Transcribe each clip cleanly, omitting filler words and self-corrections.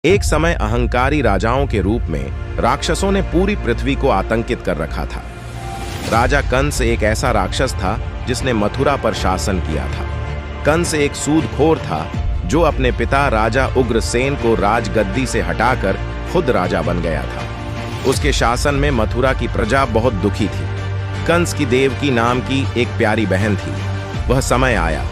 एक समय अहंकारी राजाओं के रूप में राक्षसों ने पूरी पृथ्वी को आतंकित कर रखा था। राजा कंस एक ऐसा राक्षस था जिसने मथुरा पर शासन किया था। कंस एक सूदखोर था जो अपने पिता राजा उग्रसेन को राजगद्दी से हटाकर खुद राजा बन गया था। उसके शासन में मथुरा की प्रजा बहुत दुखी थी। कंस की देवकी नाम की एक प्यारी बहन थी। वह समय आया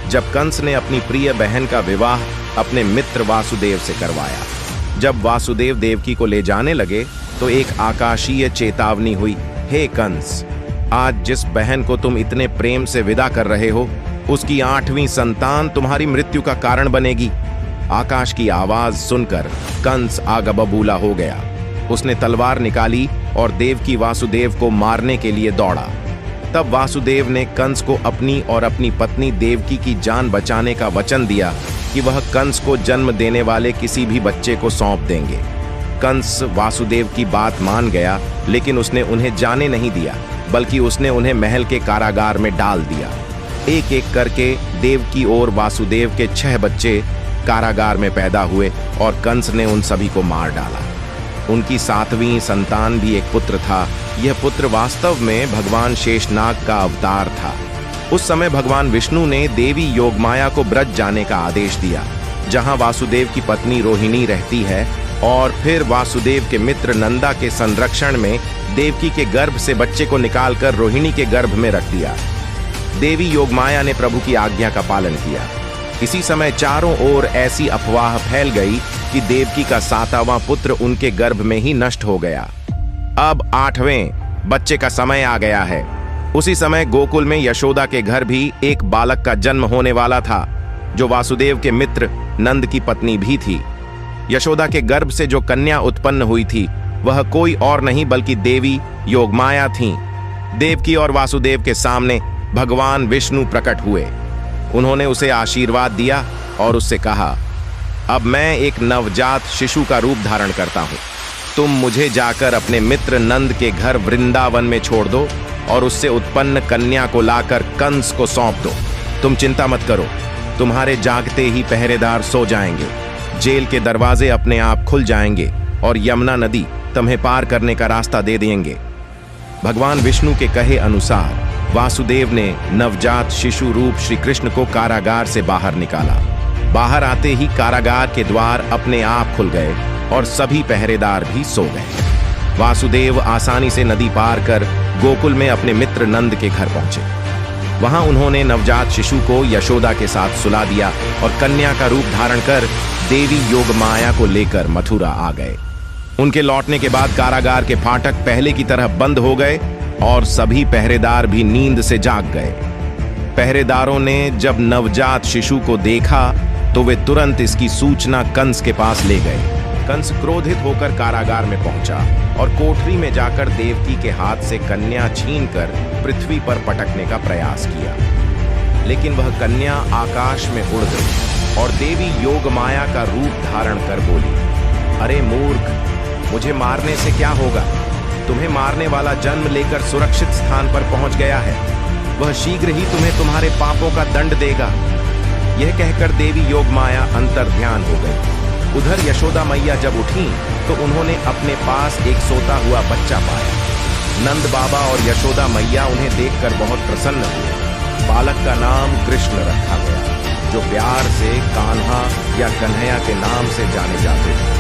जब कंस ने अपनी प्रिय बहन का विवाह अपने मित्र वासुदेव से करवाया। जब वासुदेव देवकी को ले जाने लगे तो एक आकाशीय चेतावनी हुई, हे कंस, आज जिस बहन को तुम इतने प्रेम से विदा कर रहे हो उसकी 8वीं संतान तुम्हारी मृत्यु का कारण बनेगी। आकाश की आवाज सुनकर कंस आग बबूला हो गया। उसने तलवार निकाली और देवकी वासुदेव को मारने के लिए दौड़ा। तब वासुदेव ने कंस को अपनी और अपनी पत्नी देवकी की जान बचाने का वचन दिया कि वह कंस को जन्म देने वाले किसी भी बच्चे को सौंप देंगे। कंस वासुदेव की बात मान गया, लेकिन उसने उन्हें जाने नहीं दिया, बल्कि उसने उन्हें महल के कारागार में डाल दिया। एक एक करके देवकी और वासुदेव के 6 बच्चे कारागार में पैदा हुए और कंस ने उन सभी को मार डाला। उनकी 7वीं संतान भी एक पुत्र था। यह पुत्र वास्तव में भगवान शेषनाग का अवतार था। उस समय भगवान विष्णु ने देवी योगमाया को ब्रज जाने का आदेश दिया, जहां वासुदेव की पत्नी रोहिणी रहती है, और फिर वासुदेव के मित्र नंदा के संरक्षण में देवकी के गर्भ से बच्चे को निकालकर रोहिणी के गर्भ में रख दिया। देवी योगमाया ने प्रभु की आज्ञा का पालन किया। इसी समय चारों ओर ऐसी अफवाह फैल गई कि देवकी का 7वां पुत्र उनके गर्भ में ही नष्ट हो गया। अब 8वें बच्चे का समय आ गया है। उसी समय गोकुल में यशोदा के घर भी एक बालक का जन्म होने वाला था, जो वासुदेव के मित्र नंद की पत्नी भी थी। यशोदा के गर्भ से जो कन्या उत्पन्न हुई थी वह कोई और नहीं बल्कि देवी योगमाया थी। देवकी और वासुदेव के सामने भगवान विष्णु प्रकट हुए। उन्होंने उसे आशीर्वाद दिया और उससे कहा, अब मैं एक नवजात शिशु का रूप धारण करता हूं। तुम मुझे जाकर अपने मित्र नंद के घर वृंदावन में छोड़ दो और उससे उत्पन्न कन्या को लाकर कंस को सौंप दो। तुम चिंता मत करो, तुम्हारे जागते ही पहरेदार सो जाएंगे। जेल के दरवाजे अपने आप खुल जाएंगे और यमुना नदी तुम्हें पार करने का रास्ता दे देंगे। भगवान विष्णु के कहे अनुसार वासुदेव ने नवजात शिशु रूप श्री कृष्ण को कारागार से बाहर निकाला। बाहर आते ही कारागार के द्वार अपने आप खुल गए और सभी पहरेदार भी सो गए। वासुदेव आसानी से नदी पार कर गोकुल में अपने मित्र नंद के घर पहुंचे। वहां उन्होंने नवजात शिशु को यशोदा के साथ सुला दिया और कन्या का रूप धारण कर देवी योगमाया को लेकर मथुरा आ गए। उनके लौटने के बाद कारागार के फाटक पहले की तरह बंद हो गए और सभी पहरेदार भी नींद से जाग गए। पहरेदारों ने जब नवजात शिशु को देखा तो वे तुरंत इसकी सूचना कंस के पास ले गए। कंस क्रोधित होकर कारागार में पहुंचा और कोठरी में जाकर देवकी के हाथ से कन्या छीनकर पृथ्वी पर पटकने का प्रयास किया, लेकिन वह कन्या आकाश में उड़ गई और देवी योगमाया का रूप धारण कर बोली, अरे मूर्ख, मुझे मारने से क्या होगा? तुम्हें मारने वाला जन्म लेकर सुरक्षित स्थान पर पहुंच गया है। वह शीघ्र ही तुम्हें तुम्हारे पापों का दंड देगा। यह कहकर देवी योगमाया अंतर्ध्यान हो गई। उधर यशोदा मैया जब उठी तो उन्होंने अपने पास एक सोता हुआ बच्चा पाया। नंद बाबा और यशोदा मैया उन्हें देखकर बहुत प्रसन्न हुए। बालक का नाम कृष्ण रखा गया, जो प्यार से कान्हा या कन्हैया के नाम से जाने जाते थे।